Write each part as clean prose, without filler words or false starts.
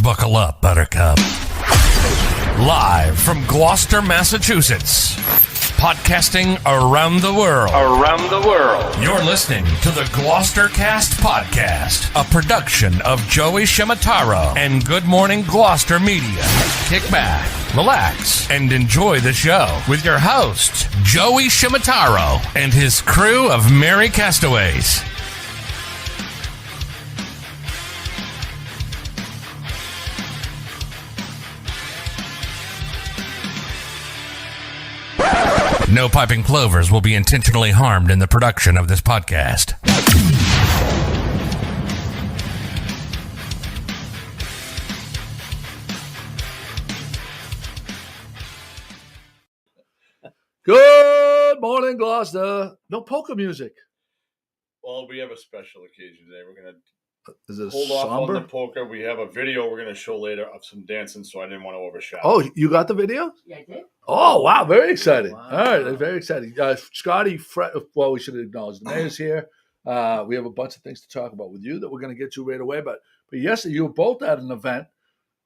Buckle up, Buttercup. Live from Gloucester, Massachusetts. Podcasting around the world. You're listening to the GloucesterCast podcast, a production of Joey Shimataro and Good Morning Gloucester Media. Kick back, relax, and enjoy the show with your host, Joey Shimataro, and his crew of merry castaways. No piping plovers will be intentionally harmed in the production of this podcast. Good morning, Gloucester. No polka music. Well, we have a special occasion today. We're going to Is it hold somber? off on the polka. We have a video we're going to show later of some dancing, so I didn't want to overshadow. Oh, you got the video? Yeah, I did. Oh, wow. Very exciting. Wow. All right. Very exciting. Scotty, well, we should acknowledge the mayor's here. We have a bunch of things to talk about with you that we're going to get to right away. But yesterday, you were both at an event,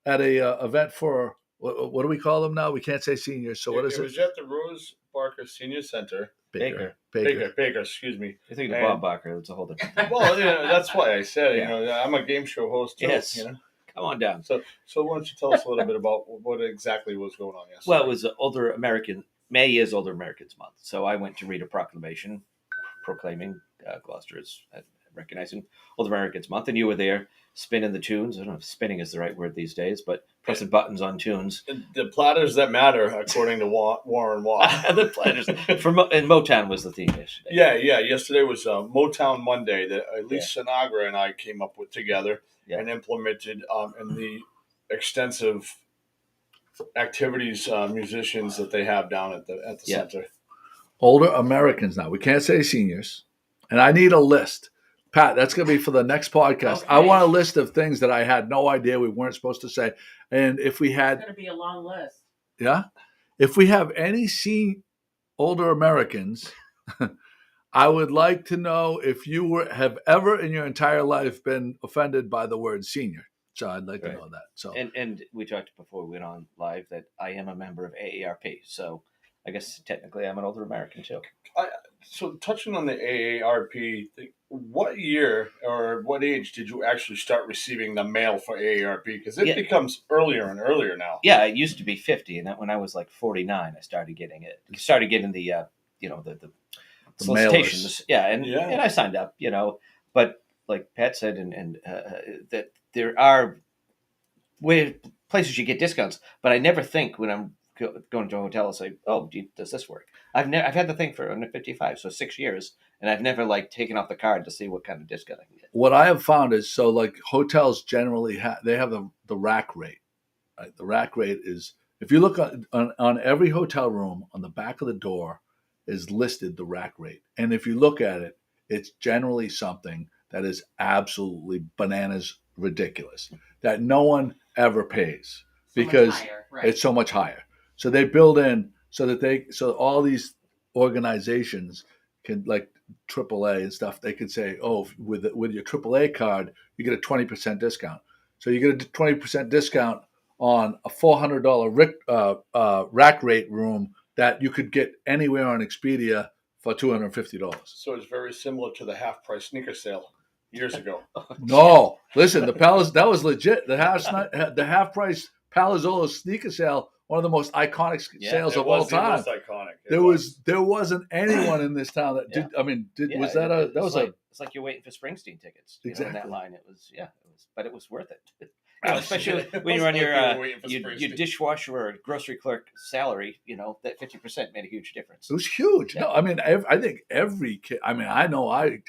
event for, what do we call them now? We can't say seniors. So what is it? It was at the Rose Barker Senior Center. Baker. Baker, excuse me. You're thinking of Bob Barker. That's a whole different. Well, that's why I said, Yeah. I'm a game show host too. Yes. Come on down. So why don't you tell us a little bit about what exactly was going on yesterday? Well, it was Older American. May is Older Americans Month, so I went to read a proclamation proclaiming Gloucester is recognizing Older Americans Month, and you were there spinning the tunes. I don't know if spinning is the right word these days, but pressing buttons on tunes. The platters that matter, according to Warren Watt. The platters and Motown was the theme yesterday. Yeah. Yesterday was Motown Monday that at least Sinagra and I came up with together and implemented in the extensive activities musicians that they have down at the center. Older Americans now. We can't say seniors. And I need a list. Pat, that's going to be for the next podcast. Okay. I want a list of things that I had no idea we weren't supposed to say. And if we It's had, going to be a long list. if we have any older Americans, I would like to know if you have ever in your entire life been offended by the word senior. So I'd like to know that. So And we talked before we went on live that I am a member of AARP, so I guess technically I'm an older American too. So touching on the AARP, what year or what age did you actually start receiving the mail for AARP? Because it becomes earlier and earlier now. Yeah, it used to be 50, and when I was like 49, I started getting it. Started getting the the solicitations. mailers. And I signed up. But like Pat said, and that there are places you get discounts, but I never think when I'm going to a hotel and say, "Oh, does this work?" I've had the thing for under 55, so 6 years, and I've never taken off the card to see what kind of discount I can get. what I have found is hotels generally have the rack rate. Right? The rack rate is, if you look on every hotel room, on the back of the door is listed the rack rate. And if you look at it, it's generally something that is absolutely bananas ridiculous that no one ever pays because higher, right. it's so much higher. So they build in so all these organizations can, like AAA and stuff, they could say, oh, with your AAA card, you get a 20% discount. So you get a 20% discount on a $400 rack rate room that you could get anywhere on Expedia for $250. So it's very similar to the half price sneaker sale years ago. No, listen, that was legit. The half price Palazzolo sneaker sale, one of the most iconic sales of all time. It was iconic. There wasn't anyone in this town that did. I mean, It's like you're waiting for Springsteen tickets. Exactly. In that line, it was worth it. Especially when you're on your dishwasher or grocery clerk salary, that 50% made a huge difference. It was huge. Yeah. No, I mean, I think every kid. I mean, I know I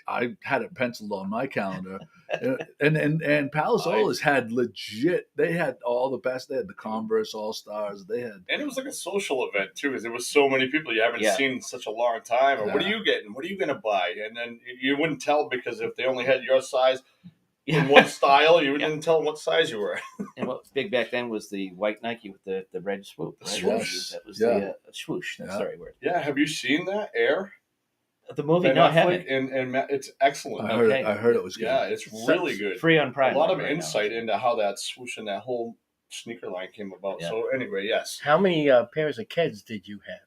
had it penciled on my calendar, and Palazzolo's had legit. They had all the best. They had the Converse All Stars. They had, and it was like a social event too, because there was so many people you haven't seen in such a long time. Or what are you getting? What are you going to buy? And then you wouldn't tell because if they only had your size. In one style, you didn't tell them what size you were. And what was big back then was the white Nike with the red swoop. Right? Swoosh. That was the swoosh. That's the right word. Yeah, have you seen that Air? The movie, Ben no, I Affleck, haven't. and it's excellent. I heard it was good. Yeah, it's really good. Free on Prime. A lot of right insight now. into how that swoosh and that whole sneaker line came about. Yeah. So anyway, yes. How many pairs of kids did you have?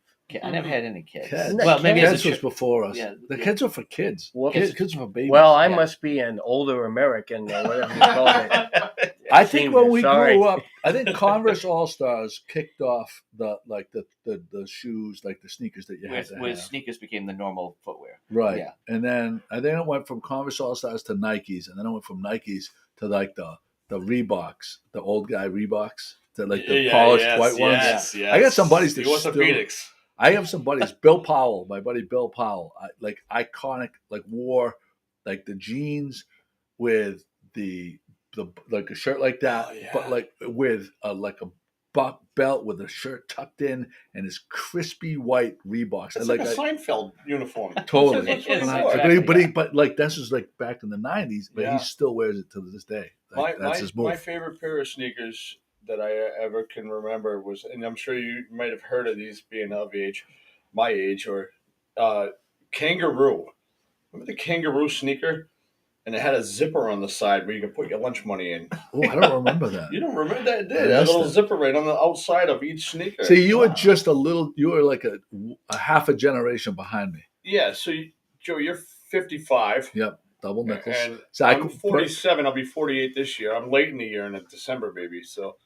I never had any kids. Kids. Well, maybe kids as a was before us. Yeah, The kids were for kids. Well, Kids were for babies. Well, I Yeah. must be an older American or whatever you call it. I think when we Sorry. grew up, I think Converse All Stars kicked off the shoes, like the sneakers that you had to where have. sneakers became the normal footwear. Right. Yeah. And then it went from Converse All Stars to Nikes, and then it went from Nikes to like the Reeboks, the old guy Reeboks, the polished white ones. Yes. I got some buddies that He was a still- Phoenix. I have some buddies. Bill Powell, my buddy Bill Powell, like iconic, like wore like the jeans with the like a shirt like that, Oh, yeah. but like with like a buck belt with a shirt tucked in and his crispy white Reeboks. It's I like a Seinfeld uniform. totally. That's what It he is, wore. exactly. But this was like back in the '90s, but Yeah. he still wears it to this day. Like, that's his move. My favorite pair of sneakers that I ever can remember was, and I'm sure you might have heard of these being of age, my age, or Kangaroo. Remember the Kangaroo sneaker? And it had a zipper on the side where you could put your lunch money in. Oh, I don't remember that. You don't remember that? It did. I It had a missed little it. zipper right on the outside of each sneaker. See, you were Wow. just you were like a half a generation behind me. Yeah, so Joe, you're 55. Yep, double nickels. And So I'm 47. I'll be 48 this year. I'm late in the year in December, baby. So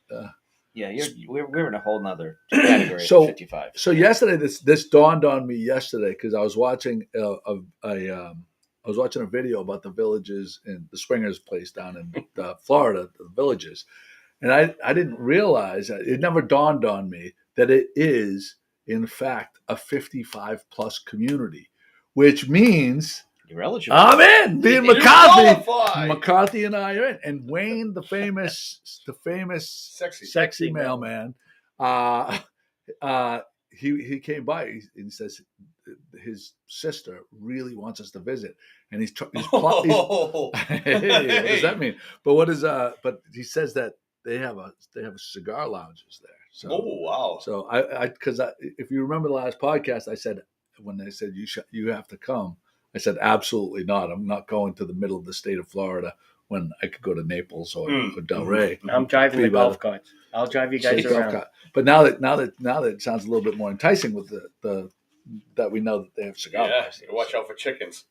Yeah, we're in a whole nother category. So- of 55. So yesterday, this dawned on me yesterday because I was watching I was watching a video about the villages in the Swingers place down in Florida, the villages, and I didn't realize it never dawned on me that it is in fact a 55 plus community, which means You're eligible. I'm in. Me and You qualify. McCarthy and I are in, and Wayne, the famous Sexy. mailman, he came by and he says his sister really wants us to visit, and he's Oh, hey, what does that mean? But what is but he says that they have cigar lounges there. So oh wow. so because if you remember the last podcast, I said when they said you have to come, I said absolutely not. I'm not going to the middle of the state of Florida when I could go to Naples or Delray. I'm driving the Be about golf carts. I'll drive you guys around. But now that it sounds a little bit more enticing with the that we know that they have cigar Yeah, bars. you watch out for chickens.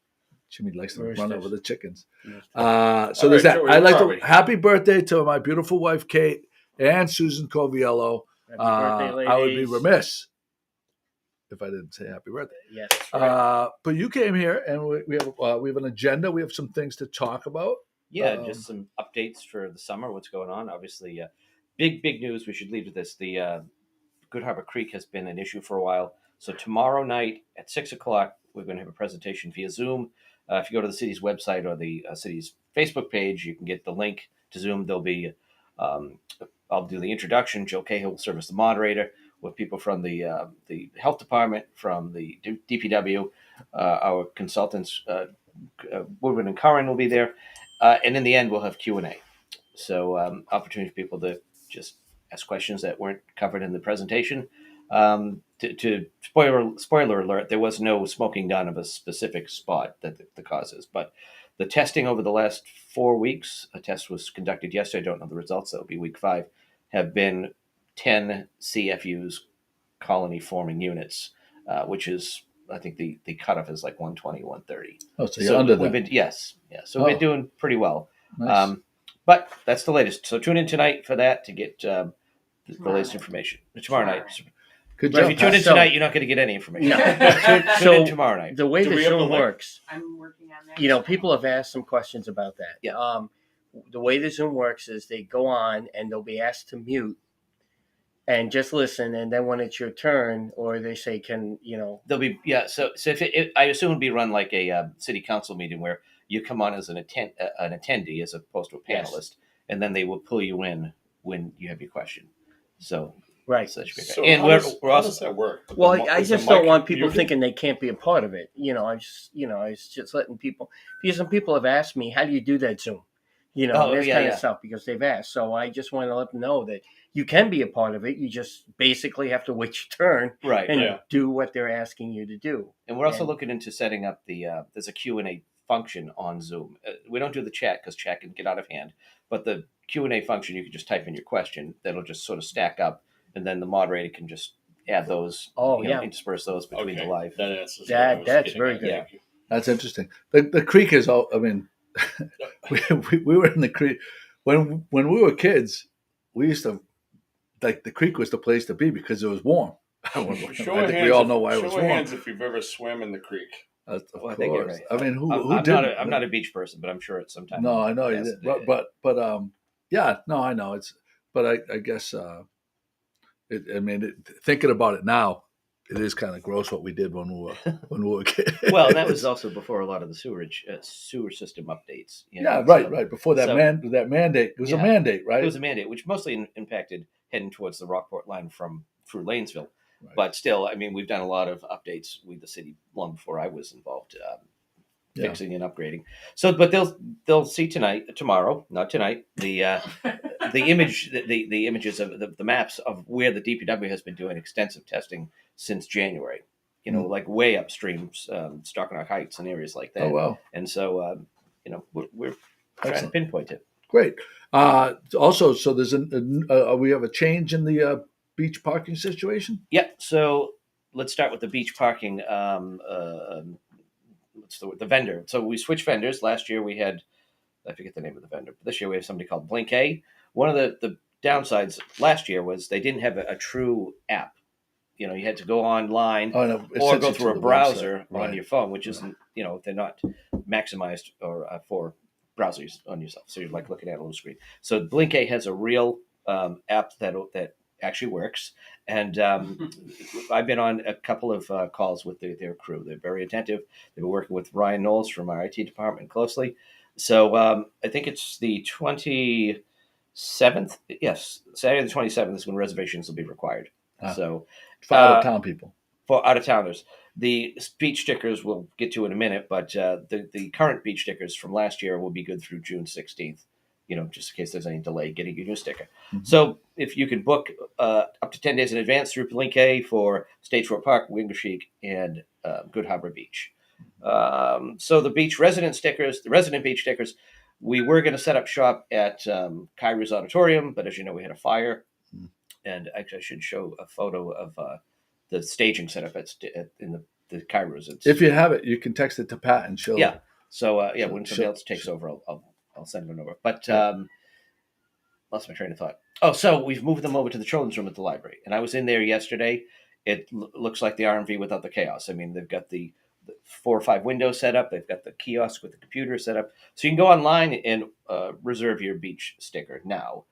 Jimmy likes to Roosters. run over the chickens. Roosters. So All there's right, that. Joey, I like where are we? to happy birthday to my beautiful wife Kate and Susan Coviello. Happy birthday, I would be ladies. remiss if I didn't say happy birthday. Yes, that's right. But you came here, and we have an agenda. We have some things to talk about. Yeah, just some updates for the summer. What's going on? Obviously, big news. We should lead with this. The Good Harbor Creek has been an issue for a while. So tomorrow night at 6:00, we're going to have a presentation via Zoom. If you go to the city's website or the city's Facebook page, you can get the link to Zoom. There'll be I'll do the introduction. Joe Cahill will serve as the moderator with people from the health department, from the DPW, our consultants, Woodward and Curran will be there. And in the end, we'll have Q&A. So opportunity for people to just ask questions that weren't covered in the presentation. To spoiler alert, there was no smoking gun of a specific spot that the cause is. But the testing over the last 4 weeks, a test was conducted yesterday. I don't know the results. That will be week 5. Have been 10 CFUs, colony forming units, which is, I think the cutoff is like 120, 130. Oh, so you're under we've that. been, so we've been doing pretty well. Nice. But that's the latest. So tune in tonight for that to get the latest information. Tomorrow night. Good But if job. you tune in So- tonight, you're not going to get any information. No. Tune in tomorrow night. The way Do the we have the Zoom link? works, I'm working on that. you know, people have asked some questions about that. Yeah. The way the Zoom works is they go on and they'll be asked to mute and just listen, and then when it's your turn, or they say, "Can you know?" There'll be So if I assume it'll be run like a city council meeting where you come on as an attendee as opposed to a Yes. panelist, and then they will pull you in when you have your question. So Right. that should be So great. And how we're does also that work? Well, The I is the just don't mic want people muted? thinking they can't be a part of it. I was just letting people, because some people have asked me, how do you do that Zoom? you know, this kind of stuff because they've asked. So I just want to let them know that you can be a part of it. You just basically have to wait your turn and do what they're asking you to do. And we're also looking into setting up there's a Q&A function on Zoom. We don't do the chat because chat can get out of hand, but the Q&A function, you can just type in your question. That'll just sort of stack up, and then the moderator can just add those, intersperse those between the live. That's very good. Yeah. That's interesting. The creek is all. I mean, we were in the creek when we were kids. We used to like the creek was the place to be because it was warm. I think we all know why it was warm. Show of hands if you've ever swam in the creek. Of course. I think you're right. I mean, who I'm didn't? I'm not a beach person, but I'm sure it's sometime. No, I know you did. But yeah, no, I know it's. But I guess thinking about it now, it is kind of gross what we did when we were kids. Well, that was also before a lot of the sewer system updates. Right. Before that that mandate, it was a mandate, right? It was a mandate, which mostly impacted heading towards the Rockport line through Lanesville. Right. But still, I mean, we've done a lot of updates with the city long before I was involved, fixing and upgrading. So, but they'll see tomorrow, not tonight, the images of the maps of where the DPW has been doing extensive testing since January. You know, like way upstream, Stockenach Heights and areas like that. Oh wow! And so, we're trying to pinpoint it. Great. Also, so there's we have a change in the beach parking situation. Yeah. So let's start with the beach parking. What's the vendor? So we switched vendors. Last year we had, I forget the name of the vendor, but this year we have somebody called Blink A. One of the downsides last year was they didn't have a true app. You know, you had to go online or go through a browser on your phone, which isn't, they're not maximized or for browsers on yourself. So you're like looking at a little screen. So Blink A has a real app that actually works. And I've been on a couple of calls with their crew. They're very attentive. They've been working with Ryan Knowles from our IT department closely. So I think it's the 27th. Yes, Saturday the 27th is when reservations will be required. So for out-of-town people. For out-of-towners. The beach stickers we'll get to in a minute, but the current beach stickers from last year will be good through June 16th. Just in case there's any delay getting your new sticker. Mm-hmm. So if you can book up to 10 days in advance through Blink A for Stagefort Park, Wingachique, and Good Harbor Beach. So the resident beach stickers, we were going to set up shop at Kairu's Auditorium, but as you know, we had a fire. Mm-hmm. And actually, I should show a photo of the staging setup in the Kairu's. If you have it, you can text it to Pat and she'll... Yeah. So, when somebody else takes over, I'll send them over. But lost my train of thought. Oh, so we've moved them over to the children's room at the library. And I was in there yesterday. It looks like the RMV without the chaos. I mean, they've got the 4 or 5 windows set up. They've got the kiosk with the computer set up. So you can go online and reserve your beach sticker now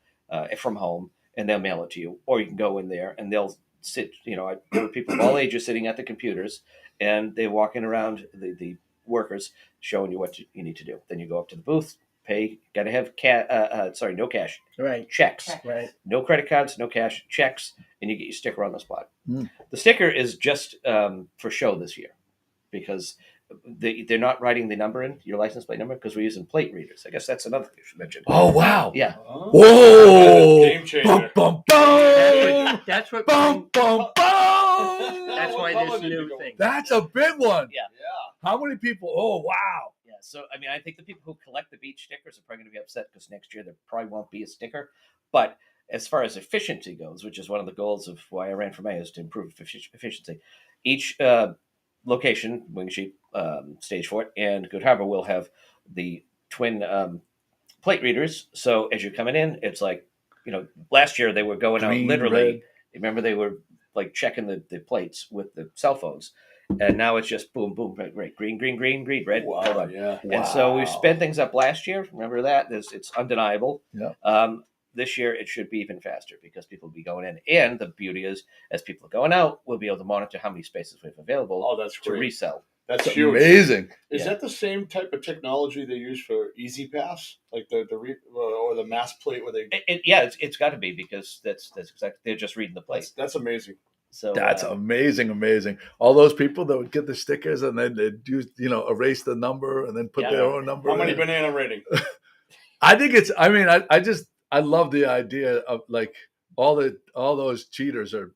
from home, and they'll mail it to you. Or you can go in there, and they'll sit, there are people of all ages sitting at the computers, and they're walking around, the workers, showing you what you need to do. Then you go up to the booth, pay, got to have no cash. Right. Checks. Right. No credit cards, no cash, checks, and you get your sticker on the spot. Mm. The sticker is just for show this year because they're not writing the number in, your license plate number, because we're using plate readers. I guess that's another thing you should mention. Oh, wow. Yeah. Whoa. Game changer. Bum, bum, bum. That's what bum, bum, bum. That's why this new thing. That's a big one. Yeah. How many people? Oh, wow. Yeah. So, I mean, I think the people who collect the beach stickers are probably going to be upset because next year there probably won't be a sticker. But as far as efficiency goes, which is one of the goals of why I ran for mayor, is to improve efficiency. Each location, Wingachique, Stagefort, and Good Harbor will have the twin plate readers. So as you're coming in, it's like, last year they were going out literally. Red. Remember, they were like checking the plates with the cell phones. And now it's just boom, boom, right, green, green, green, green, red. Wow, hold on. yeah. And so we sped things up last year. Remember that? It's undeniable. Yeah. This year it should be even faster because people will be going in. And the beauty is, as people are going out, we'll be able to monitor how many spaces we have available to resell. That's huge. Amazing. Is that the same type of technology they use for Easy Pass, like or the mass plate where they? It's got to be because that's exactly, they're just reading the plate. That's amazing. So that's amazing. All those people that would get the stickers and then they'd use, erase the number and then put their own number. How many banana rating? I think it's. I mean, I love the idea of like all those cheaters are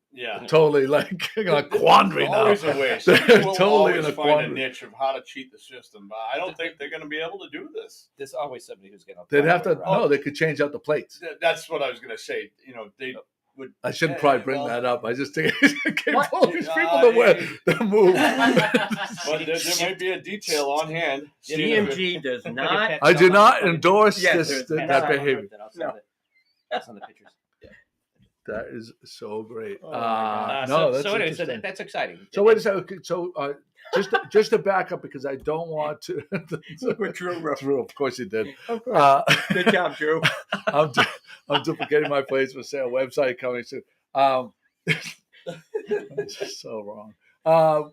totally like in a quandary now. Always a way. They're People totally in always a find a quandary. niche of how to cheat the system, but I don't think they're going to be able to do this. There's always somebody who's going to. They'd have to. No, they could change out the plates. That's what I was going to say. You know, they would. I shouldn't probably bring that up. I just think I can't What? follow these people to move. But there might be a detail on hand. CMG does not. I do not endorse Yes, that behavior. No. That's on the pictures. That is so great. Oh my God. So anyway, that's exciting. So wait a second. Okay, so just to back up because I don't want to. Drew, of course you did. Good job, Drew. I'm duplicating my place for sale website coming soon. It's so wrong.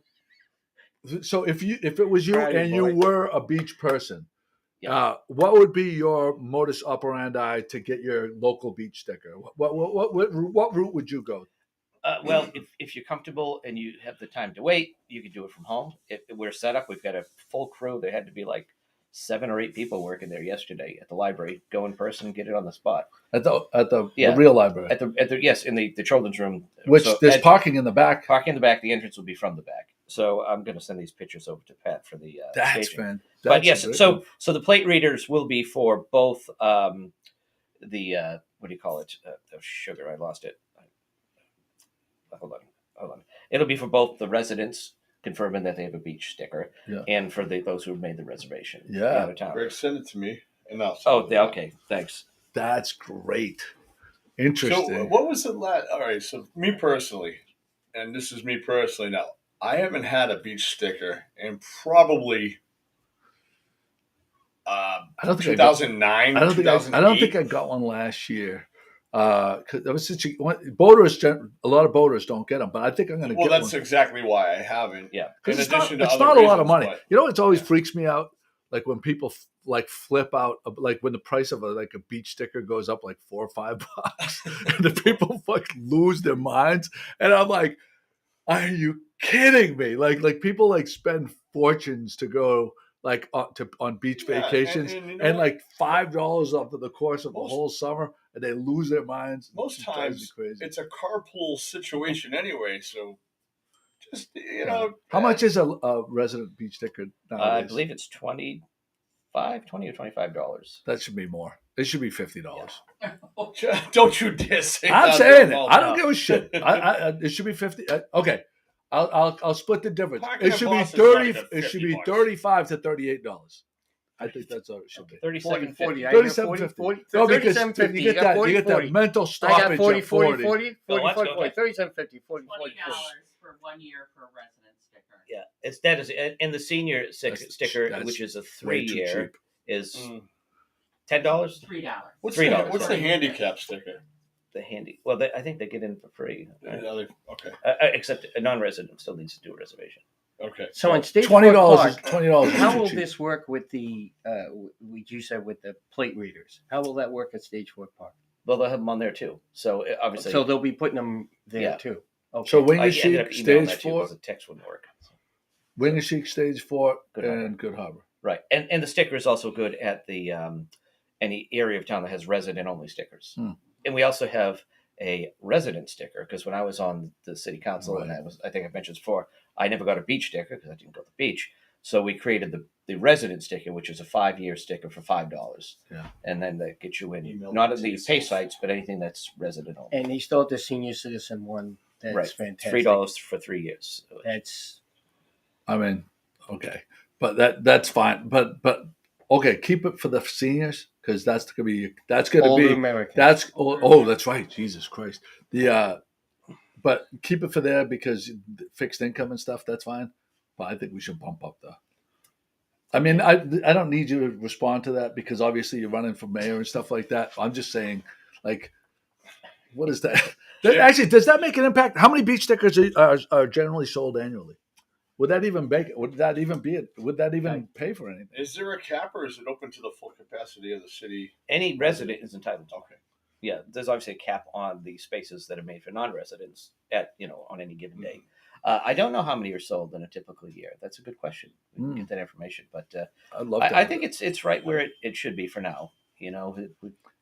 So if it was you Right, and boy. you were a beach person, Yeah. what would be your modus operandi to get your local beach sticker? What route would you go? Well, if you're comfortable and you have the time to wait, you can do it from home. If we're set up, we've got a full crew. There had to be like 7 or 8 people working there yesterday at the library. Go in person, get it on the spot. At the real library. At the yes, in the children's room. Which So there's parking in the back. parking in the back. The entrance will be from the back. So I'm going to send these pictures over to Pat for the That's staging. fan. But yes, so the plate readers will be for both the what do you call it? The sugar. I lost it. Hold on. It'll be for both the residents confirming that they have a beach sticker, and for those who made the reservation. Yeah. Out of town. Greg, send it to me, and I'll. Okay. Thanks. That's great. Interesting. So what was the last? All right. So me personally, and this is me personally now. I haven't had a beach sticker in probably I don't think 2009. I don't think I got one last year. Because that was such a boaters. A lot of boaters don't get them, but I think I'm going to get one. Well, that's exactly why I haven't. Yeah, because In it's not, addition to it's other not a lot of reasons, money. but- You know, it always freaks me out, like when people like flip out, like when the price of a beach sticker goes up like $4 or $5, and the people fucking lose their minds, and I'm like, are you kidding me? Like people like spend fortunes to go like on beach vacations, and you know and what? like $5 over the course of the whole summer, and they lose their minds. Most It drives me times crazy. it's a carpool situation anyway. So just How much is a resident beach sticker nowadays? I believe it's $20 or $25. That should be more. It should be $50. Don't you dare say I'm that. saying it. No, I don't no. give a shit. It should be 50. Okay, I'll split the difference. Parking It at should be Boston's 30. not It should $50. be $35 to $38. I think that's all it should be. 37.50. 40. I got 37.50. 40, No, because 37.50. you get that. You get that mental I stoppage. got 40, of 40, 40, Oh, 40, let's 40, go. 40, 37.50, 40, $20 40. for 1 year for a resident sticker. Yeah, that is, and the senior sticker, that's which is a way too 3-year, cheap. is Mm. $10. $3. What's $3, the sorry. handicap sticker? The handy. Well, I think they get in for free. Right? Okay. Except a non-resident still needs to do a reservation. Okay. So in stage $20 four is park, $20. how too will cheap. this work with the, you said with the plate readers? How will that work at Stage 4 Park? Well, they'll have them on there too. So obviously, So they'll be putting them there Yeah. too. Okay. So Wing I and ended up Chic, emailing Stage that to you 4, because the text wouldn't work. So. Wing and Chic, Stage 4, Good Harbor. and Good Harbor. Right, and the sticker is also good at the any area of town that has resident only stickers. And we also have a resident sticker because when I was on the city council, and I think I've mentioned this before, I never got a beach sticker because I didn't go to the beach. So we created the resident sticker, which is a 5-year sticker for $5. Yeah. And then that gets you in Email not it in to the pay yourself. sites, but anything that's resident only. And he's still at the senior citizen one. That's Right, fantastic. $3 for 3 years. That's I mean, okay, but that's fine. But okay, keep it for the seniors because that's going to older be Americans. that's right. Jesus Christ. But keep it for there because fixed income and stuff. That's fine. But I think we should bump up the. I mean, I don't need you to respond to that because obviously you're running for mayor and stuff like that. I'm just saying, like, what is that? Actually, does that make an impact? How many beach stickers are generally sold annually? Would that even make it? Would that even be it? Would that even pay for anything? Is there a cap or is it open to the full capacity of the city? Any resident is entitled to. Okay. Yeah, there's obviously a cap on the spaces that are made for non-residents on any given day. I don't know how many are sold in a typical year. That's a good question. We can get that information, but I'd love to. I think it's right where it should be for now.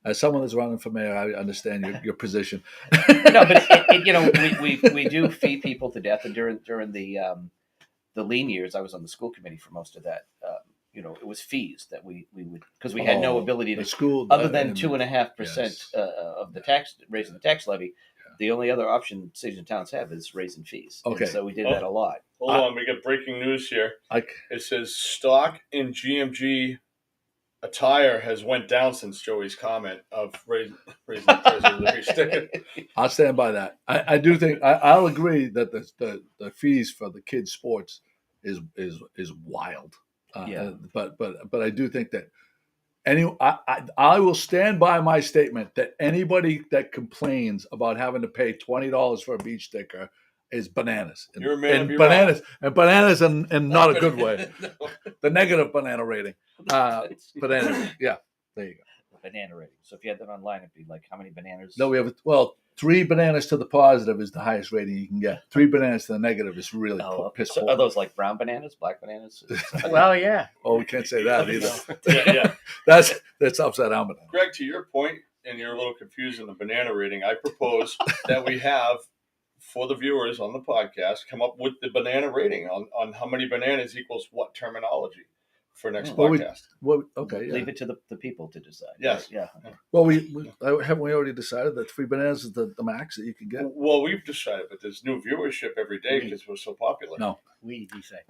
As someone that's running for mayor, I understand your position. No, but we do feed people to death, and during the lean years, I was on the school committee for most of that. It was fees that we would, because we had no ability to school other than 2.5% of the tax, raising the tax levy. Yeah. The only other option cities and towns have is raising fees. Okay, and so we did that a lot. Hold on, we got breaking news here. It says stock in GMG attire has went down since Joey's comment of raising the price of the sticker. I'll stand by that. I do think I'll agree that the fees for the kids' sports is wild. But I do think that I will stand by my statement that anybody that complains about having to pay $20 for a beach sticker is bananas. You're a man of your bananas and bananas in not a good way. No. The negative banana rating. But anyway, yeah, there you go. The banana rating. So if you had that online, it'd be like how many bananas? No, we have 3 bananas to the positive is the highest rating you can get. 3 bananas to the negative is really piss poor. Are those like brown bananas, black bananas? Well, yeah. Oh, we can't say that either. Yeah. That's upside down banana. Greg, to your point, and you're a little confused in the banana rating, I propose that we have, for the viewers on the podcast, come up with the banana rating on how many bananas equals what terminology for next podcast. Leave it to the people to decide. Yes. Yeah. Well, haven't we already decided that 3 bananas is the max that you can get? Well, we've decided, but there's new viewership every day because we're so popular. No. We decide.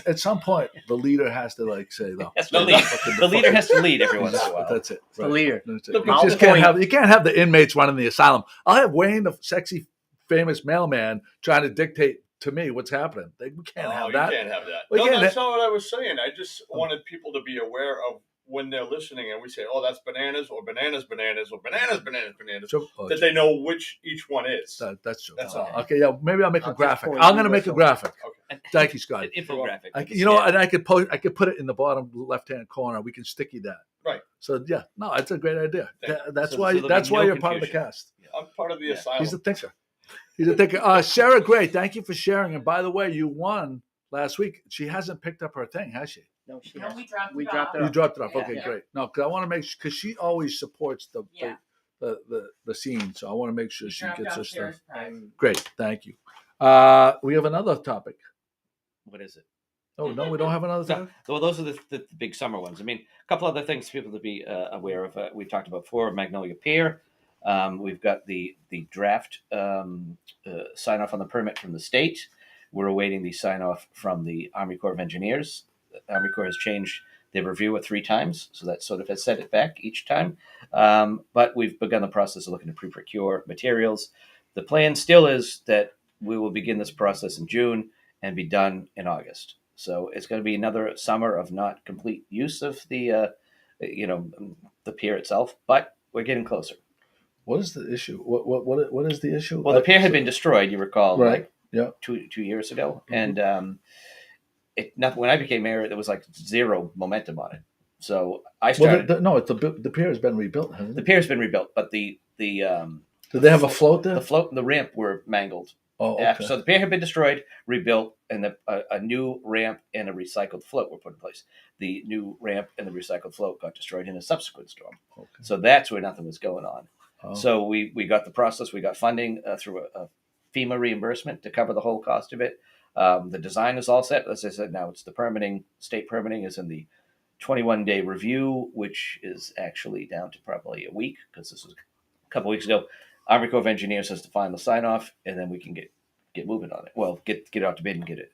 At some point, the leader has to say, no. The leader has to lead every once in a while. That's it. Right. The leader. That's it. You can't have the inmates running the asylum. I'll have Wayne, the sexy, famous mailman, trying to dictate to me what's happening. We can't have that. You can't have that. That's not what I was saying. I just wanted people to be aware of when they're listening and we say, oh, that's bananas or bananas or bananas, that they know which each one is. That's true. That's all. Okay, yeah, maybe I'll make a graphic. I'm going to make a graphic. Okay. Thank you, Scott. Infographic. And I could put it in the bottom left-hand corner. We can sticky that. Right. So, yeah, no, it's a great idea. That's why you're part of the cast. I'm part of the asylum. He's a thinker. Sarah Gray, thank you for sharing. And by the way, you won last week. She hasn't picked up her thing, has she? No, she hasn't. We dropped it off. You dropped it off. Yeah. Okay, great. No, because I want to make sure, because she always supports the scene. So I want to make sure she gets her stuff. Great, thank you. We have another topic. What is it? Oh, no, we don't have another topic? Well, those are the big summer ones. I mean, a couple other things for people to be aware of. We've talked about before, Magnolia Pier. We've got the draft sign off on the permit from the state. We're awaiting the sign off from the Army Corps of Engineers. The Army Corps has changed their review 3 times, so that sort of has set it back each time. But we've begun the process of looking to pre-procure materials. The plan still is that we will begin this process in June and be done in August. So it's going to be another summer of not complete use of the pier itself, but we're getting closer. What is the issue? What is the issue? Well, the pier had been destroyed, you recall, right? Yeah, 2 years ago, and when I became mayor, there was like 0 momentum on it. So I started. The pier has been rebuilt, hasn't it? The pier has been rebuilt, but the did they have a float there? The float and the ramp were mangled. Oh, okay. So the pier had been destroyed, rebuilt, and a new ramp and a recycled float were put in place. The new ramp and the recycled float got destroyed in a subsequent storm. Okay. So that's where nothing was going on. Oh. So we got the process. We got funding through a FEMA reimbursement to cover the whole cost of it. The design is all set. As I said, now it's the permitting. State permitting is in the 21-day review, which is actually down to probably a week because this was a couple weeks ago. Army Corps of Engineers has to final sign off, and then we can get moving on it. Well, get it out to bid and get it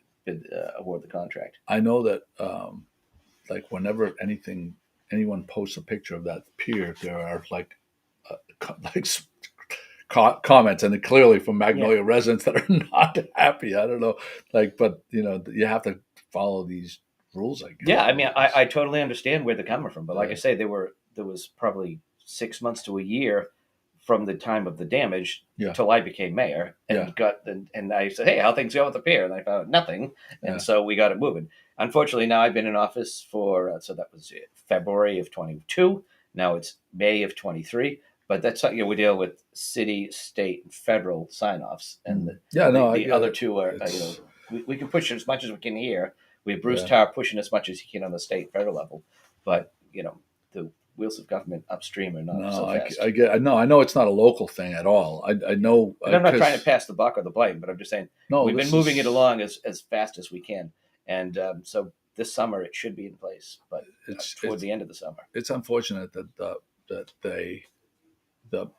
award the contract. I know that whenever anyone posts a picture of that pier, there are comments, and clearly from Magnolia residents that are not happy. I don't know, but you have to follow these rules. I guess. Yeah, I mean, I totally understand where they're coming from, but like I say, there was probably 6 months to a year from the time of the damage till I became mayor, and I said, hey, how things go with the pier? And I found nothing, and so we got it moving. Unfortunately, now I've been in office for so that was February of 22. Now it's May of 23. But that's something we deal with city, state, and federal sign-offs, and the other two are we can push as much as we can here. We have Bruce Tarr pushing as much as he can on the state and federal level, but wheels of government upstream are not No, so fast. I know it's not a local thing at all. I know. And I'm not trying to pass the buck or the blame, but I'm just saying we've been moving it along as fast as we can, and so this summer it should be in place, but it's toward the end of the summer. It's unfortunate that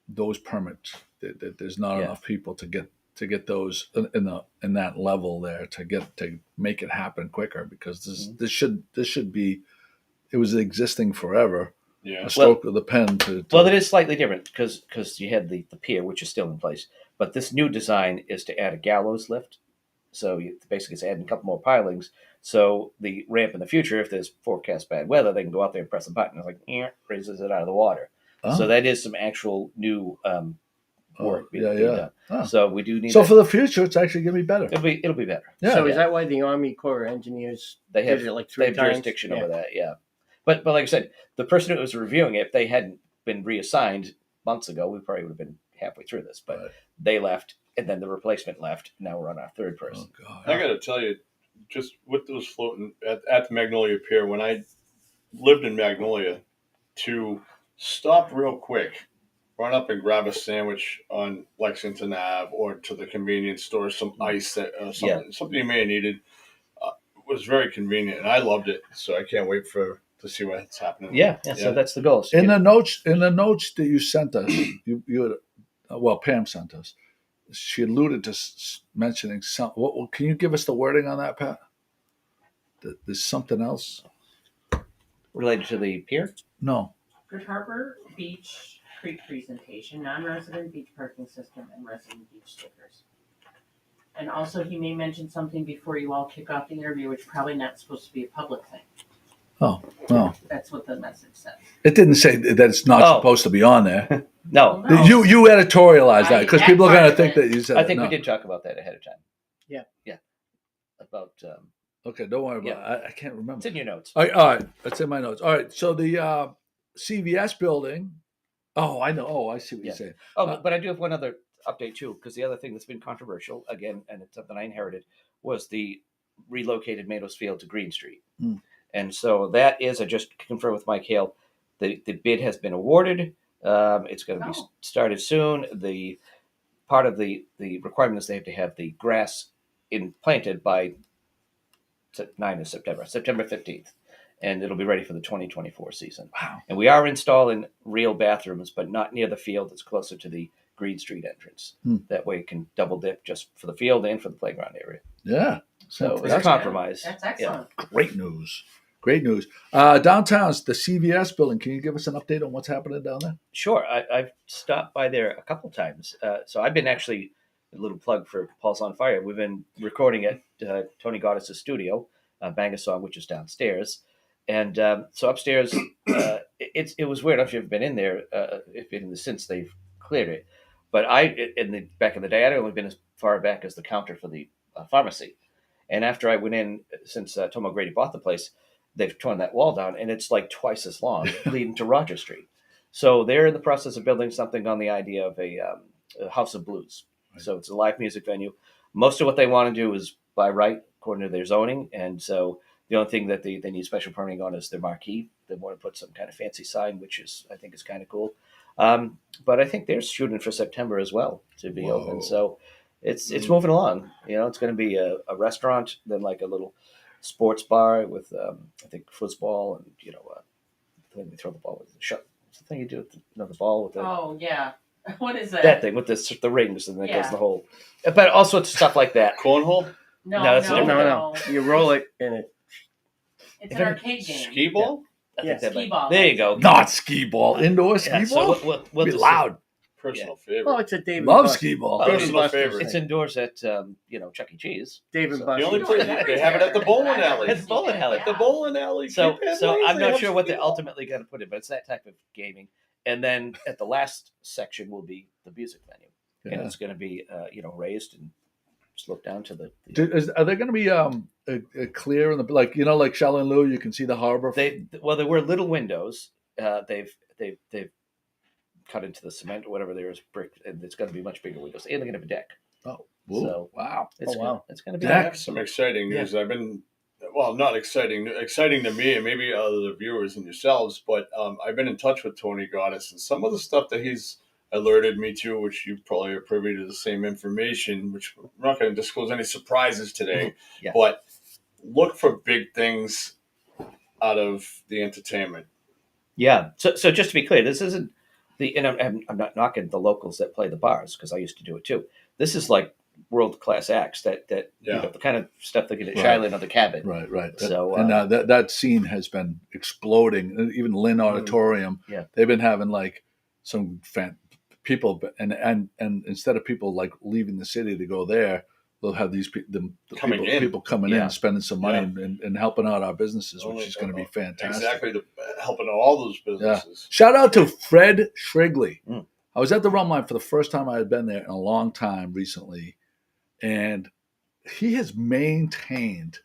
those permits that there's not enough people to get those in that level there to make it happen quicker, because this should be, it was existing forever. Yeah. A stroke of the pen to Well, it is slightly different because you had the pier, which is still in place, but this new design is to add a gallows lift. So basically it's adding a couple more pilings. So the ramp in the future, if there's forecast bad weather, they can go out there and press a button. It's like, raises it out of the water. Oh. So that is some actual new work being done. Oh. So we do need. So for the future, it's actually going to be better. It'll be better. Yeah. So is that why the Army Corps of Engineers they have did it like 3 times? Jurisdiction over that? Yeah. But like I said, the person who was reviewing it, if they hadn't been reassigned months ago, we probably would have been halfway through this. But they left, and then the replacement left. Now we're on our third person. Oh, God. I got to tell you, just with those floating at the Magnolia Pier, when I lived in Magnolia, to stop real quick, run up and grab a sandwich on Lexington Ave, or to the convenience store, some ice, something you may have needed, was very convenient, and I loved it. So I can't wait to see what's happening. Yeah. So that's the goal. In the notes that you sent us, you had, Pam sent us. She alluded to mentioning some. Can you give us the wording on that, Pat? There's something else related to the pier. No. Good Harbor Beach Creek presentation, non-resident beach parking system, and resident beach stickers. And also, he may mention something before you all kick off the interview, which probably not supposed to be a public thing. Oh, no. That's what the message says. It didn't say that it's not supposed to be on there. No. You editorialized that, because people are going to think that you said. I think we did talk about that ahead of time. Yeah. About. Okay, don't worry about it. I can't remember. It's in your notes. All right, it's in my notes. All right, so the CVS building. Oh, I know. Oh, I see what you're saying. But I do have one other update too, because the other thing that's been controversial again, and it's something I inherited, was the relocated Mados Field to Green Street. And so that is, I just confirmed with Mike Hale, the bid has been awarded. It's going to be started soon. The part of the requirement is they have to have the grass planted by 9th of September 15th. And it'll be ready for the 2024 season. Wow. And we are installing real bathrooms, but not near the field. It's closer to the Green Street entrance. That way it can double dip just for the field and for the playground area. Yeah. So it's a compromise. That's excellent. Yeah. Great news. Downtown's the CVS building. Can you give us an update on what's happening down there? Sure. I've stopped by there a couple times. So I've been actually, a little plug for Pulse on Fire. We've been recording at Tony Goddard's studio, Bang a Song, which is downstairs. And so upstairs, it was weird. I don't know if you've been in there, since they've cleared it. But back in the day, I'd only been as far back as the counter for the pharmacy. And after I went in, since Tom O'Grady bought the place, they've torn that wall down, and it's like twice as long, leading to Roger Street. So they're in the process of building something on the idea of a House of Blues. Right. So it's a live music venue. Most of what they want to do is by right, according to their zoning. And so the only thing that they need special permitting on is their marquee. They want to put some kind of fancy sign, which I think is kind of cool. But I think they're shooting for September as well to be open. So it's moving along. It's going to be a restaurant, then like a little sports bar with I think football and they throw the ball with the shot. What's the thing you do with the ball with the? Oh yeah, what is that? That thing with the rings and then it goes the whole. But all sorts of stuff like that. Cornhole? No. You roll it and it. It's an arcade game. Skee ball? Yeah, skee ball. There you go. Not skee ball. Indoor skee ball? So we'll be loud. Personal favorite. Oh, it's a David. Love skee ball. Personal favorite. It's indoors at Chuck E. Cheese. David The only place they have it at the bowling alley. At the bowling alley. At the bowling alley. So I'm not sure what they're ultimately going to put in, but it's that type of gaming. And then at the last section will be the music venue, and it's going to be raised and slope down to the. Are there going to be a clear in the like Shaolin Lu? You can see the harbor. There were little windows. They've cut into the cement or whatever there is brick, and it's going to be much bigger windows. And they're going to have a deck. Oh, so wow! It's going to be Deck. Some exciting news. I've been well, not exciting to me and maybe other viewers and yourselves, but I've been in touch with Tony Goddess, and some of the stuff that he's alerted me to, which you probably are privy to the same information, which I'm not going to disclose any surprises today, but look for big things out of the entertainment. Yeah. So just to be clear, this isn't and I'm not knocking the locals that play the bars, because I used to do it too. This is like world-class acts that the kind of stuff they get at Shiloh on the Cabin. Right. So that scene has been exploding. Even Lynn Auditorium, they've been having like some people, and instead of people like leaving the city to go there, they'll have these people coming in, spending some money and helping out our businesses, which is going to be fantastic. Exactly, helping out all those businesses. Shout out to Fred Shrigley. I was at the Rum Line for the first time I had been there in a long time recently, and he has maintained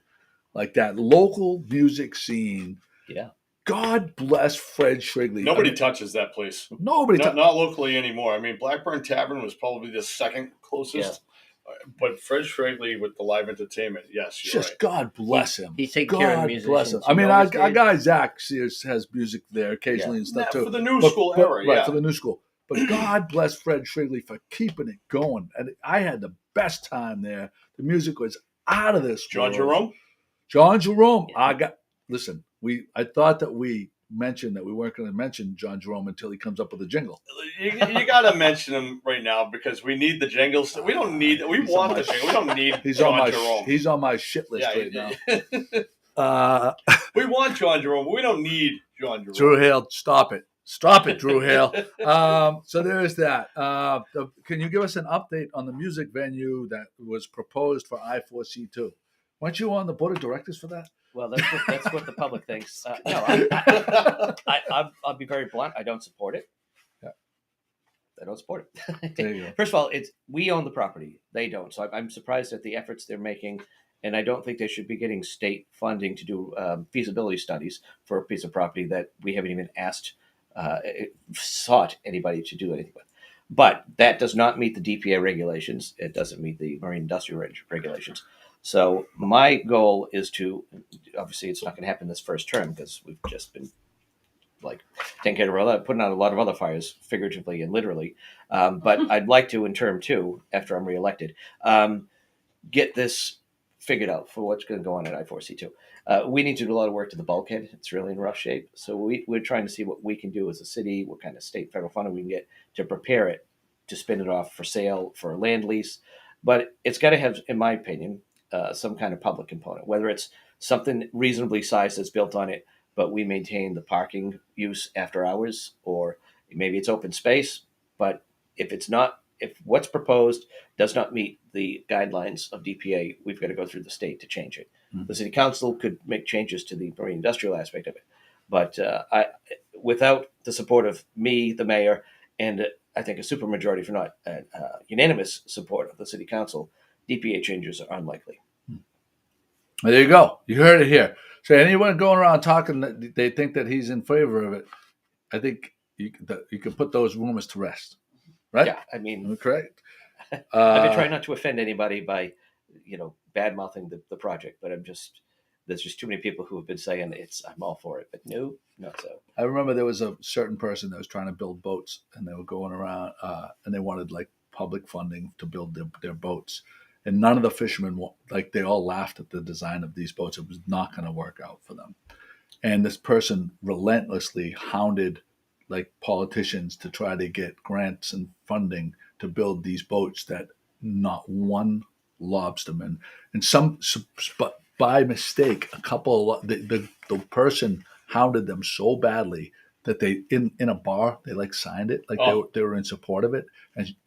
like that local music scene. Yeah. God bless Fred Shrigley. Nobody touches that place. Nobody not locally anymore. I mean, Blackburn Tavern was probably the second closest. But Fred Shrigley with the live entertainment, yes, you're just right. God bless him. He's taking care of musicians. Bless him. I mean, our guy Zach Sears has music there occasionally and stuff too. For the new school era, right, for the new school. But God bless Fred Shrigley for keeping it going. And I had the best time there. The music was out of this John world. Jerome? Yeah. I thought that we mentioned that we weren't going to mention John Jerome until he comes up with a jingle. You got to mention him right now because we need the jingles. We don't need. We want the jingle. We don't need John Jerome. He's on my shit list right now. We want John Jerome, but we don't need John Jerome. Drew Hale, stop it, Drew Hale. So there's that. Can you give us an update on the music venue that was proposed for I4C2? Weren't you on the board of directors for that? Well, that's what the public thinks. No, I'll be very blunt. I don't support it. Yeah. I don't support it. There you go. First of all, we own the property. They don't. So I'm surprised at the efforts they're making. And I don't think they should be getting state funding to do feasibility studies for a piece of property that we haven't even sought anybody to do anything with. But that does not meet the DPA regulations. It doesn't meet the marine industrial regulations. So my goal is to, obviously it's not going to happen this first term because we've just been like taking care of putting out a lot of other fires, figuratively and literally. But I'd like to, in term 2, after I'm reelected, get this figured out for what's going to go on at I4C2. We need to do a lot of work to the bulkhead. It's really in rough shape. So we're trying to see what we can do as a city, what kind of state, federal funding we can get to prepare it, to spin it off for sale, for a land lease. But it's got to have, in my opinion, some kind of public component, whether it's something reasonably sized that's built on it, but we maintain the parking use after hours, or maybe it's open space. But if what's proposed does not meet the guidelines of DPA, we've got to go through the state to change it. Mm-hmm. The city council could make changes to the marine industrial aspect of it. But without the support of me, the mayor, and I think a supermajority, if not unanimous support of the city council, DPA changes are unlikely. There you go. You heard it here. So anyone going around talking that they think that he's in favor of it, I think you can put those rumors to rest, right? Yeah, I mean, correct. I've been trying not to offend anybody by, bad mouthing the project, but there's just too many people who have been saying I'm all for it, but no, not so. I remember there was a certain person that was trying to build boats, and they were going around, and they wanted like public funding to build their boats. And none of the fishermen, they all laughed at the design of these boats. It was not going to work out for them. And this person relentlessly hounded like politicians to try to get grants and funding to build these boats that not one lobsterman. But by mistake, a couple, the person hounded them so badly that they, in a bar, they like signed it. Like they were in support of it.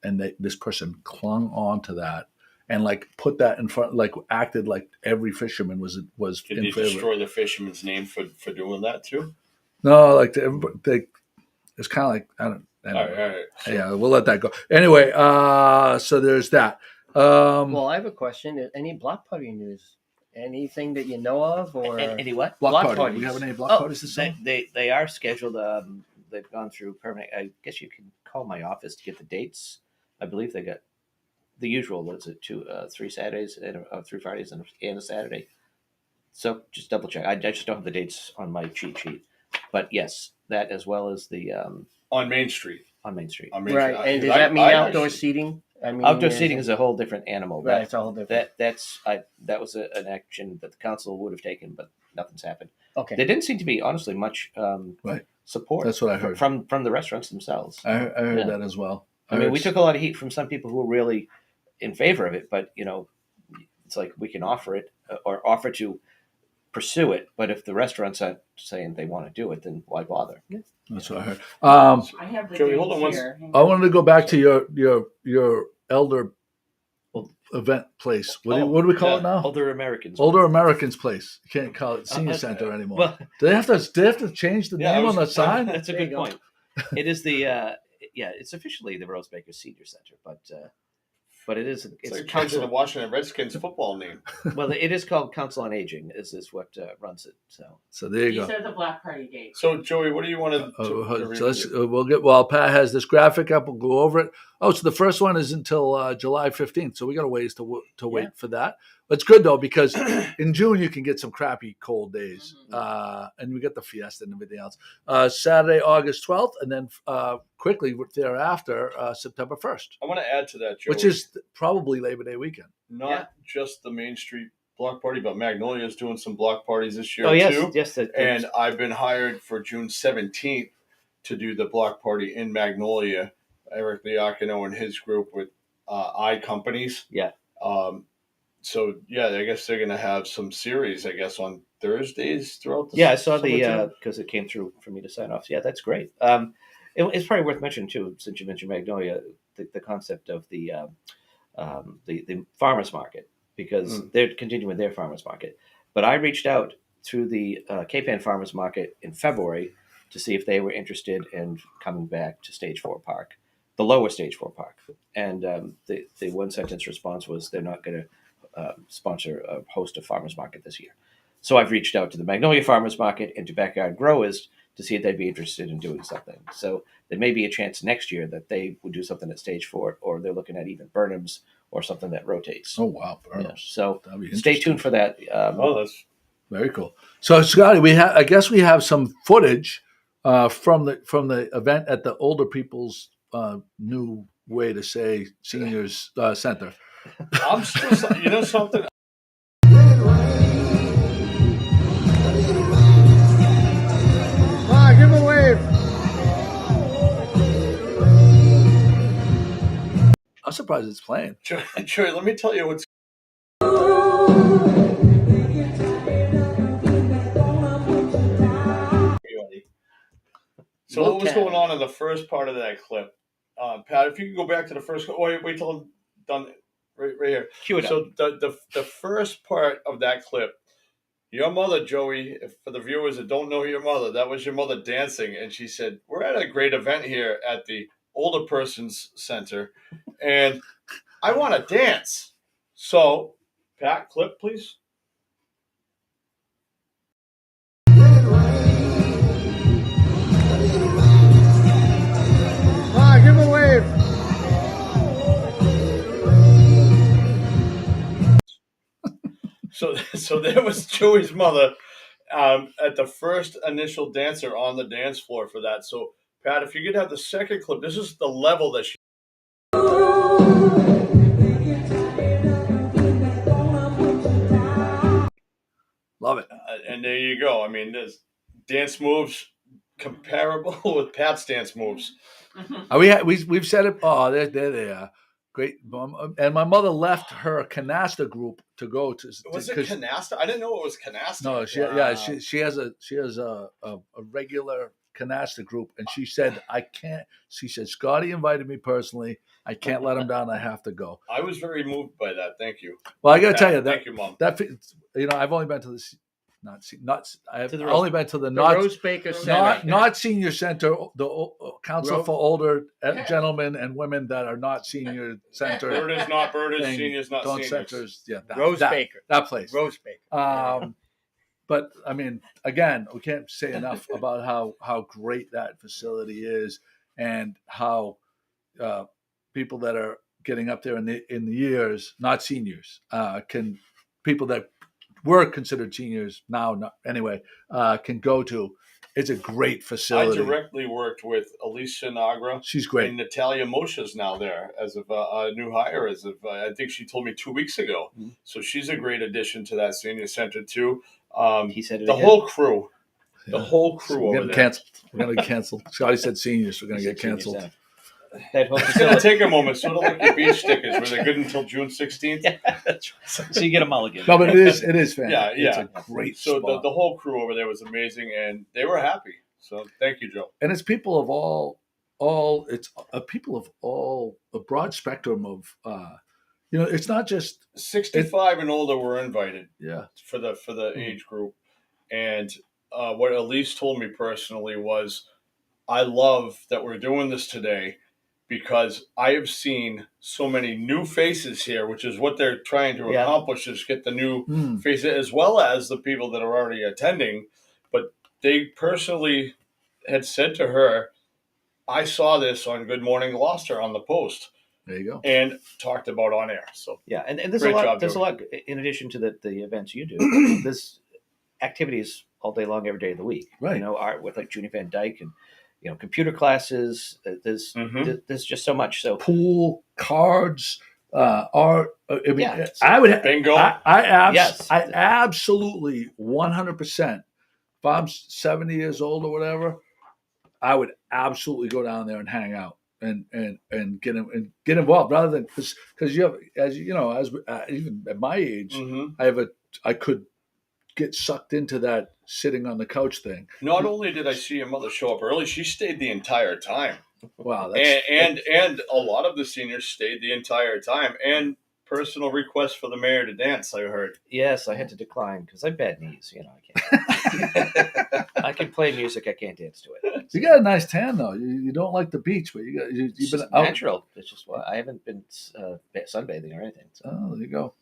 And this person clung on to that. And like put that in front, like acted like every fisherman was Did in they favor. Destroy the fisherman's name for doing that too? No, like it's kind of like I don't. All right. Yeah, we'll let that go. Anyway, so there's that. Well, I have a question. Any block party news? Anything that you know of, or any what? Block party. parties? Do we have any block parties this summer? They are scheduled. They've gone through permanent. I guess you can call my office to get the dates. I believe they got. The usual was it 3 Saturdays and 3 Fridays and a Saturday. So just double check. I just don't have the dates on my cheat sheet, but yes, that as well as the on Main Street. On Main Street, right? And does that mean outdoor seating? I mean, outdoor seating is a whole different animal. Right, it's a whole different. That was an action that the council would have taken, but nothing's happened. Okay. There didn't seem to be, honestly, much support. That's what I heard from the restaurants themselves. I heard that as well. I mean, we took a lot of heat from some people who were really in favor of it, but it's like we can offer it or offer to pursue it, but if the restaurants aren't saying they want to do it, then why bother? Yeah. That's what I heard. I have the Joey, hold on here. I wanted to go back to your elder event place. What do we call it now? Older Americans. Older Americans place. You can't call it senior center anymore. Well, do they have to change the name on the sign? That's a good point. It is the it's officially the Rose Baker Senior Center, but it is it's like changing the Washington Redskins football name. Well, it is called Council on Aging. Is what runs it? So there you go. These are the block party dates. So Joey, what do you want to Pat has this graphic up. We'll go over it. Oh, so the first one is until July 15th. So we got a ways to wait for that. But it's good though because in June you can get some crappy cold days, and we get the fiesta and everything else. Saturday, August 12th, and then quickly thereafter, September 1st. I want to add to that, Joey, which is probably Labor Day weekend. Not just the Main Street block party, but Magnolia is doing some block parties this year too. Yes, and I've been hired for June 17th to do the block party in Magnolia. Eric Liacino and his group with I Companies. Yeah. So I guess they're going to have some series, I guess, on Thursdays throughout the. Yeah, I saw because it came through for me to sign off. Yeah, that's great. It's probably worth mentioning too, since you mentioned Magnolia, the concept of the farmers market, because they're continuing their farmers market. But I reached out through the Cape Ann Farmers Market in February to see if they were interested in coming back to Stage 4 Park, the lower Stage 4 Park. And the one sentence response was they're not going to sponsor a host a farmers market this year. So I've reached out to the Magnolia Farmers Market and to Backyard Growers to see if they'd be interested in doing something. So there may be a chance next year that they would do something at Stage 4, or they're looking at even Burnham's or something that rotates. Oh wow, Burnham's. Yeah. So stay tuned for that. That's very cool. So Scotty, I guess we have some footage from the event at the older people's new way to say seniors center. I'm still, something. Give a wave. I'm surprised it's playing. Joey, let me tell you what's. So what was going on in the first part of that clip? Pat, if you could go back to the first. Wait till I'm done. Right here. Cue it up. So the first part of that clip, your mother, Joey, for the viewers that don't know your mother, that was your mother dancing, and she said, "We're at a great event here at the Older Persons Center, and I want to dance." So, Pat, clip, please. Give a wave. So there was Joey's mother at the first initial dancer on the dance floor for that. So, Pat, if you could have the second clip, this is the level that she. Love it. And there you go. I mean, there's dance moves comparable with Pat's dance moves. We've said it. Oh, there they are. Great. And my mother left her canasta group to go to. Was it canasta? I didn't know it was canasta. No, she has a regular canasta group, and she said I can't. She said Scotty invited me personally. I can't let him down. I have to go. I was very moved by that. Thank you. Well, I got to tell you thank you, Mom. That I've only been to this. I've only been to the Rose Baker Center. Not senior center, the council for older gentlemen and women that are not senior center. Bird is not birders, seniors not seniors. Centers, yeah, Rose Baker. That place. Rose Baker. But I mean, again, we can't say enough about how great that facility is, and how people that are getting up there in the years, not seniors, people that were considered seniors now, not, anyway, can go to. It's a great facility. I directly worked with Elise Sinagra. She's great. And Natalia Moshe's now there as of a new hire. As of I think she told me 2 weeks ago. Mm-hmm. So she's a great addition to that senior center too. He said it the again. whole crew. The whole crew We're over there. Canceled. We're going to get canceled. Scotty said seniors. We're going to get canceled. It's going to take a moment. Sort of like your beach stickers, where they're good until June 16th. Yeah, that's right. So you get a mulligan. No, but it is fantastic. Yeah. It's a great So spot. the whole crew over there was amazing, and they were happy. So thank you, Joe. And it's people of all. It's people of all a broad spectrum of. It's not just 65 and older were invited. Yeah. For the age group, and what Elise told me personally was, I love that we're doing this today, because I have seen so many new faces here, which is what they're trying to accomplish, is get the new faces as well as the people that are already attending. But they personally had said to her, I saw this on Good Morning Gloucester on the Post. There you go. And talked about on air. So yeah, and there's a lot. There's a lot in addition to the events you do. There's activities all day long, every day of the week. Right. Art with like Junie Van Dyke and computer classes. There's just so much. So pool, cards, art. I mean, so I would bingo. I absolutely 100%. If I'm 70 years old or whatever, I would absolutely go down there and hang out and get involved, rather than because you have, as even at my age, I could get sucked into that sitting on the couch thing. Not only did I see your mother show up early, she stayed the entire time. Wow, and a lot of the seniors stayed the entire time. And personal request for the mayor to dance, I heard. Yes, I had to decline because I have bad knees. I can't. I can play music, I can't dance to it. You got a nice tan though. You don't like the beach, but you've been out. Natural. It's just I haven't been sunbathing or anything. So. Oh, there you go.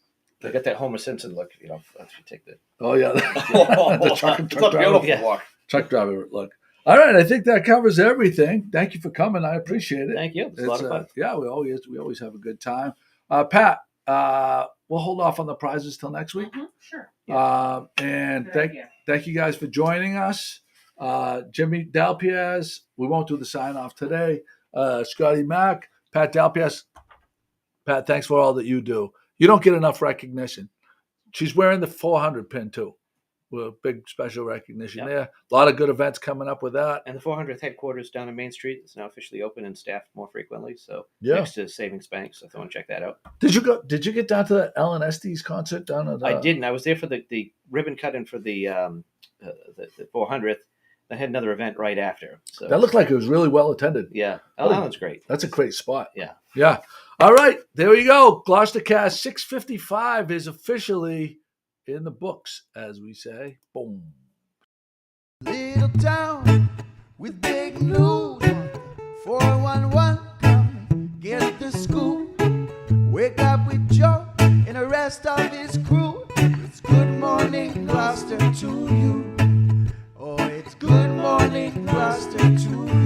I got that Homer Simpson look. If you take the. Oh yeah, the truck driver. Walk. Truck driver look. All right, I think that covers everything. Thank you for coming. I appreciate it. Thank you. It's a lot of fun. Yeah, we always have a good time. Pat, we'll hold off on the prizes till next week. Mm-hmm, sure. Yeah. And thank you guys for joining us. Jimmy Dalpiaz, we won't do the sign off today. Scotty Mack, Pat Dalpiaz. Pat, thanks for all that you do. You don't get enough recognition. She's wearing the 400 pin too. With a big special recognition there. A lot of good events coming up with that. And the 400th headquarters down on Main Street is now officially open and staffed more frequently. So next to Savings Bank, so if you want to check that out. Did you get down to the Ellen Estes concert down at? I didn't. I was there for the ribbon cutting for the 400th. I had another event right after. So that looked like it was really well attended. Yeah. Oh, that one's great. That's a great spot. Yeah. Yeah. All right. There you go. GloucesterCast 655 is officially in the books, as we say. Boom. Little town with big news. 411, come get the scoop. Wake up with Joe and the rest of his crew. It's Good Morning Gloucester to you. Oh, it's Good Morning Gloucester to you.